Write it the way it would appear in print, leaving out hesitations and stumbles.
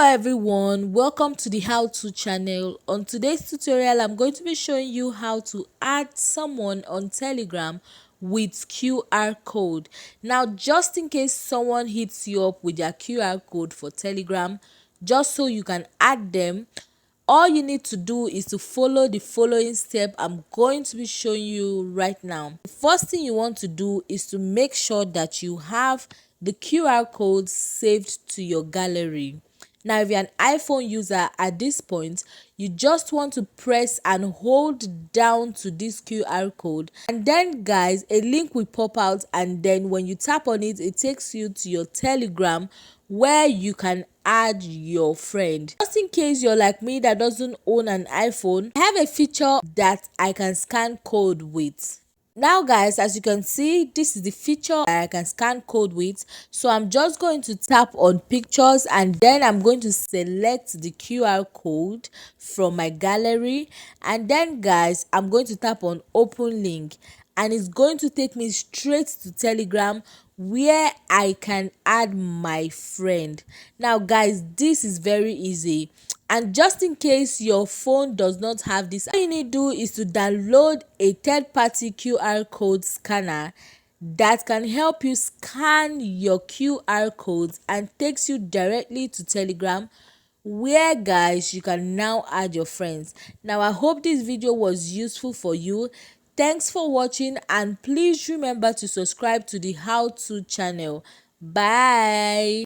Hello everyone, welcome to the How To channel. On today's tutorial, I'm going to be showing you how to add someone on Telegram with QR code. Now, just in case someone hits you up with their QR code for Telegram, just so you can add them, all you need to do is to follow the following step I'm going to be showing you right now. The first thing you want to do is to make sure that you have the QR code saved to your gallery. Now, if you're an iPhone user at this point, you just want to press and hold down to this QR code, and then guys, a link will pop out, and then when you tap on it, it takes you to your Telegram where you can add your friend. Just in case you're like me that doesn't own an iPhone, I have a feature that I can scan code with. Now guys, as you can see, this is the feature that I can scan code with. So I'm just going to tap on pictures, and then I'm going to select the QR code from my gallery, and then guys, I'm going to tap on open link, and it's going to take me straight to Telegram where I can add my friend. Now guys, this is very easy. And just in case your phone does not have this, all you need to do is to download a third-party QR code scanner that can help you scan your QR codes and takes you directly to Telegram where guys you can now add your friends. Now I hope this video was useful for you. Thanks for watching, and please remember to subscribe to the How To channel. Bye.